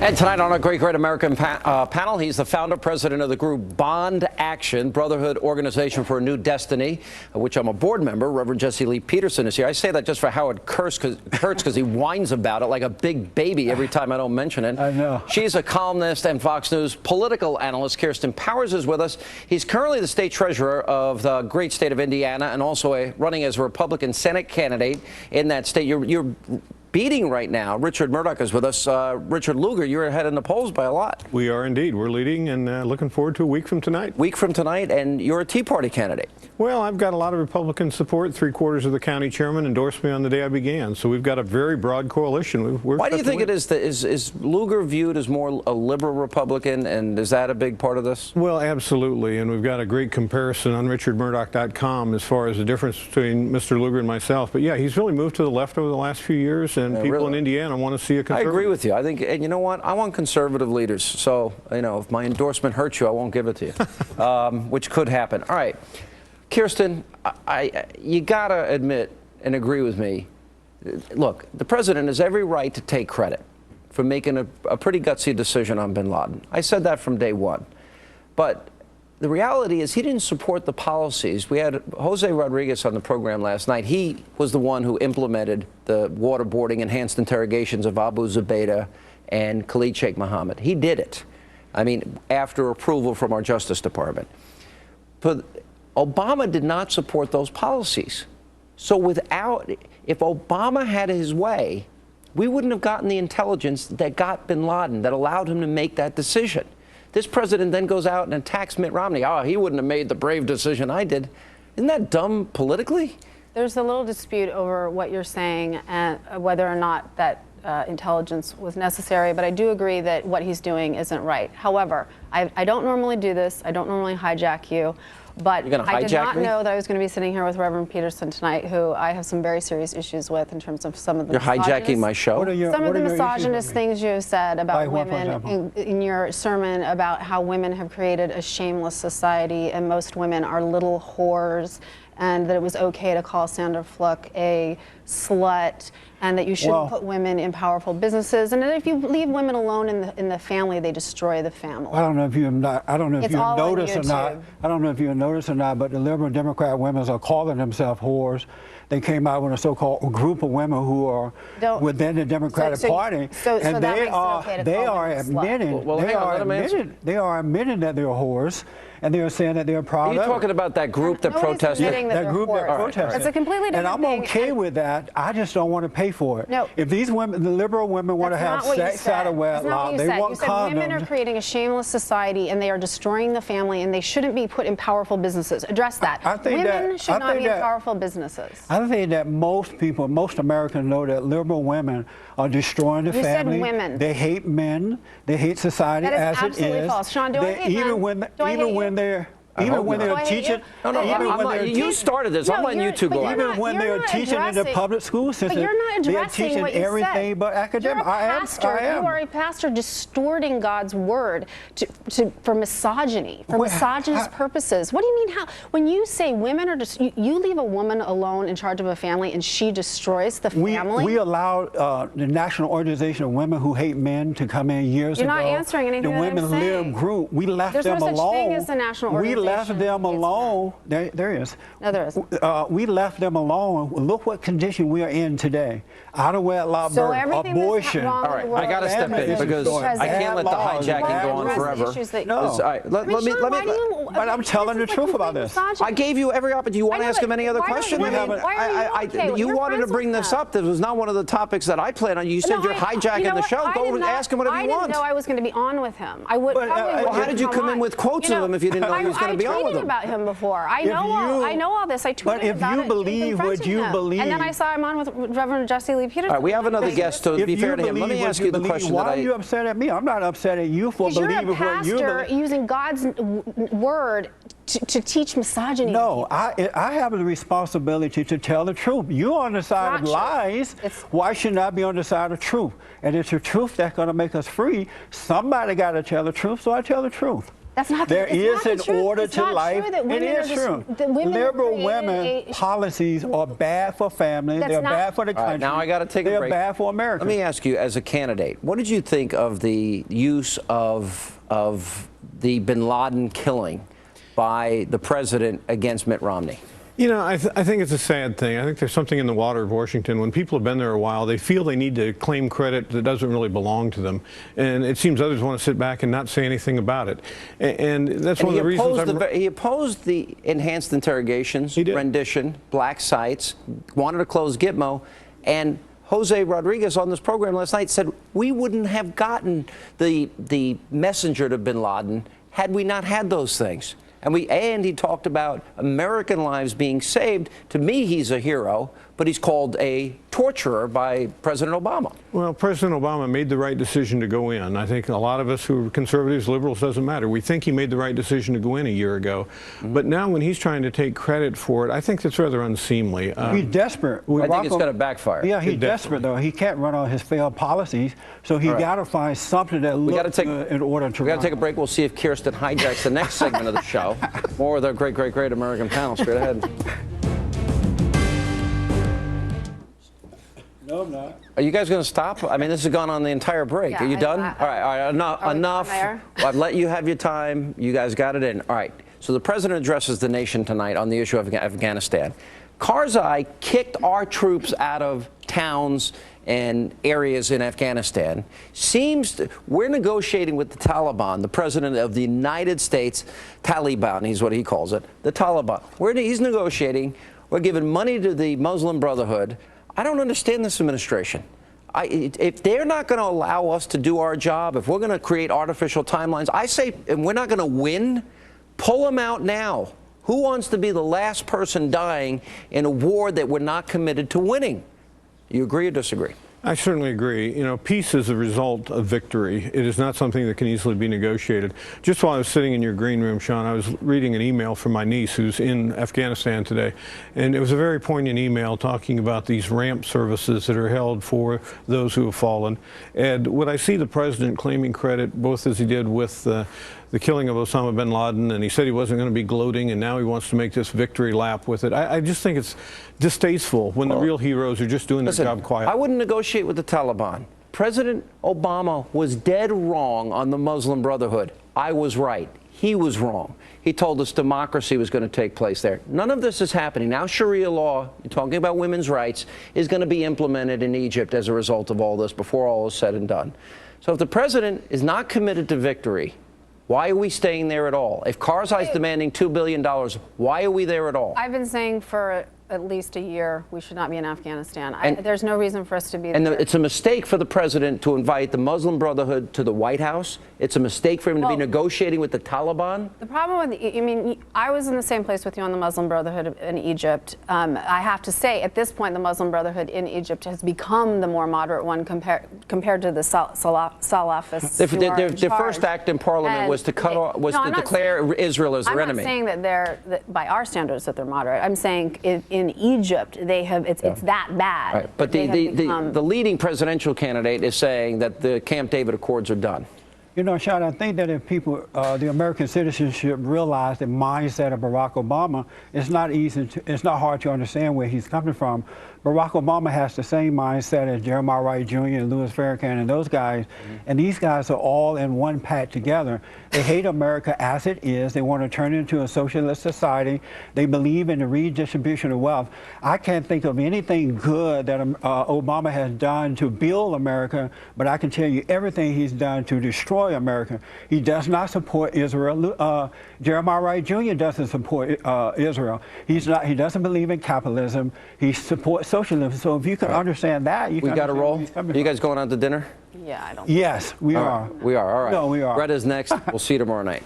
And tonight on our Great American panel, he's the founder, president of the group Bond Action, Brotherhood Organization for a New Destiny, of which I'm a board member. Reverend Jesse Lee Peterson is here. I say that just for Howard Kurtz because he whines about it like a big baby every time I don't mention it. I know. She's a columnist and Fox News political analyst. Kirsten Powers is with us. He's currently the state treasurer of the great state of Indiana and also running as a Republican Senate candidate in that state. You're beating right now. Richard Murdoch is with us. Richard Lugar, you're ahead in the polls by a lot. We are indeed. We're leading and looking forward to a week from tonight. Week from tonight, and you're a Tea Party candidate. Well, I've got a lot of Republican support. 3/4 of the county chairman endorsed me on the day I began. So we've got a very broad coalition. Why do you think it is that is Lugar viewed as more a liberal Republican, and is that a big part of this? Well, absolutely. And we've got a great comparison on richardmurdoch.com as far as the difference between Mr. Lugar and myself. But yeah, he's really moved to the left over the last few years, and people really? in Indiana want to see a conservative. I agree with you. I think, and you know what? I want conservative leaders. So, you know, if my endorsement hurts you, I won't give it to you, which could happen. All right. Kirsten, you got to admit and agree with me. Look, the president has every right to take credit for making a pretty gutsy decision on bin Laden. I said that from day one. But the reality is he didn't support the policies. We had Jose Rodriguez on the program last night. He was the one who implemented the waterboarding, enhanced interrogations of Abu Zubaydah and Khalid Sheikh Mohammed. He did it. I mean, after approval from our Justice Department. But Obama did not support those policies. So if Obama had his way, we wouldn't have gotten the intelligence that got bin Laden, that allowed him to make that decision. This president then goes out and attacks Mitt Romney. Oh, he wouldn't have made the brave decision I did. Isn't that dumb politically? There's a little dispute over what you're saying and whether or not that intelligence was necessary, but I do agree that what he's doing isn't right. However, I don't normally do this. I don't normally hijack you. But I did not know that I was going to be sitting here with Reverend Peterson tonight, who I have some very serious issues with in terms of some of the You're hijacking my show? Some of the misogynist things you said about women in your sermon about how women have created a shameless society and most women are little whores, and that it was okay to call Sandra Fluke a slut, and that you shouldn't put women in powerful businesses, and that if you leave women alone in the family, they destroy the family. I don't know if you noticed or not. I don't know if you noticed or not, but the liberal Democrat women are calling themselves whores. They came out with a so-called group of women who are within the Democratic Party, and they are admitting that they're whores. And they're saying that they're proud of it. Are you talking about that group that protested? That group that protested. It's a completely different thing. And I'm okay with that. I just don't want to pay for it. No. If these women, the liberal women, want to have sex out of wedlock, they want condoms. Women are creating a shameless society, and they are destroying the family, and they shouldn't be put in powerful businesses. Address that. Women should not be in powerful businesses. I think that most people, most Americans know that liberal women are destroying the family. You said women. They hate men. They hate society as it is. That is absolutely false. Sean, do I hate men? Even when they're teaching, you started this. I'm letting you two go. Even when they're teaching in the public school system, they're teaching everything but academic. You are a pastor distorting God's word for misogyny, for misogynist purposes. What do you mean? When you say women are you leave a woman alone in charge of a family and she destroys the family? We allowed the National Organization of Women Who Hate Men to come in years ago. You're not answering anything that I'm saying. The Women Live group. We left them alone. There's no such thing as the National Organization. We left them alone. There is. No, there isn't. We left them alone. Look what condition we are in today. Out of wedlock birth, abortion. All right, I got to step in because I can't let the hijacking go on forever. But I'm telling the truth about this. I gave you every opportunity. Do you want to ask him any other question? You wanted to bring this up. This was not one of the topics that I planned on. You said you're hijacking the show. Go and ask him whatever you want. I didn't know I was going to be on with him. Well, how did you come in with quotes of him if you didn't know he was going to be on with him? I tweeted about him before. I know all this. I tweeted about it. But if you believe what you believe, and then I saw him on with Reverend Jesse Lee Peterson. All right, we have another guest, to be fair to him. Let me ask you the question. Why are you upset at me? I'm not upset at you for believing what you believe. You're a pastor using God's word to teach misogyny. No, I have the responsibility to tell the truth. You're on the side of lies. Why shouldn't I be on the side of truth? And it's the truth that's going to make us free. Somebody got to tell the truth, so I tell the truth. That's not there is an order to life. It is true. Liberal women policies are bad for families. They're bad for the country. Right, now I got to take a break. They're bad for America. Let me ask you, as a candidate, what did you think of the use of the bin Laden killing by the president against Mitt Romney? You know, I think it's a sad thing. I think there's something in the water of Washington. When people have been there a while, they feel they need to claim credit that doesn't really belong to them. And it seems others want to sit back and not say anything about it. And that's one of the reasons he opposed the enhanced interrogations, rendition, black sites, wanted to close Gitmo, and Jose Rodriguez on this program last night said we wouldn't have gotten the messenger to bin Laden had we not had those things. And he talked about American lives being saved. To me, he's a hero, but he's called a torturer by President Obama. Well, President Obama made the right decision to go in. I think a lot of us who are conservatives, liberals, doesn't matter. We think he made the right decision to go in a year ago. But now when he's trying to take credit for it, I think that's rather unseemly. He's desperate. I think it's going to backfire. Yeah, he's desperate, though. He can't run on his failed policies, so he got to find something that looks good in order to We got to take a break. We'll see if Kirsten hijacks the next segment of the show. More of the great, great, great American panel straight ahead. No, I'm not. Are you guys going to stop? I mean, this has gone on the entire break. Yeah, Are you done? All right, enough. Well, I've let you have your time. You guys got it in. All right. So the president addresses the nation tonight on the issue of Afghanistan. Karzai kicked our troops out of towns and areas in Afghanistan. We're negotiating with the Taliban, the president of the United States, Taliban, he's what he calls it, the Taliban. He's negotiating. We're giving money to the Muslim Brotherhood. I don't understand this administration. If they're not going to allow us to do our job, if we're going to create artificial timelines, I say, and we're not going to win, pull them out now. Who wants to be the last person dying in a war that we're not committed to winning? You agree or disagree? I certainly agree. You know, peace is a result of victory. It is not something that can easily be negotiated. Just while I was sitting in your green room, Sean, I was reading an email from my niece who's in Afghanistan today. And it was a very poignant email talking about these ramp services that are held for those who have fallen. And when I see the president claiming credit, both as he did with the killing of Osama bin Laden, and he said he wasn't going to be gloating, and now he wants to make this victory lap with it. I just think it's distasteful when the real heroes are just doing their job quietly. I wouldn't negotiate with the Taliban. President Obama was dead wrong on the Muslim Brotherhood. I was right. He was wrong. He told us democracy was going to take place there. None of this is happening. Now Sharia law, you're talking about women's rights, is going to be implemented in Egypt as a result of all this before all is said and done. So if the president is not committed to victory, why are we staying there at all? If Karzai's demanding $2 billion, why are we there at all? I've been saying for at least a year we should not be in Afghanistan. There's no reason for us to be there. And it's a mistake for the president to invite the Muslim Brotherhood to the White House. It's a mistake for him to be negotiating with the Taliban. The problem with, I mean, I was in the same place with you on the Muslim Brotherhood in Egypt. I have to say, at this point, the Muslim Brotherhood in Egypt has become the more moderate one compared to the Salafists. Their first act in Parliament was to declare Israel as their enemy. I'm not saying that by our standards that they're moderate. I'm saying in Egypt it's that bad. Right. But the leading presidential candidate is saying that the Camp David Accords are done. You know, Sean, I think that if people, the American citizenship, realize the mindset of Barack Obama, it's not hard to understand where he's coming from. Barack Obama has the same mindset as Jeremiah Wright Jr. and Louis Farrakhan and those guys, and these guys are all in one pack together. They hate America as it is. They want to turn it into a socialist society. They believe in the redistribution of wealth. I can't think of anything good that Obama has done to build America, but I can tell you everything he's done to destroy America. He does not support Israel. Jeremiah Wright Jr. doesn't support Israel. He doesn't believe in capitalism. He supports socialism. So if you can understand that, you can. We got to roll. Are you guys going out to dinner? Yeah, I don't. Yes, we are. We are. All right. No, we are. Greta's next. We'll see you tomorrow night.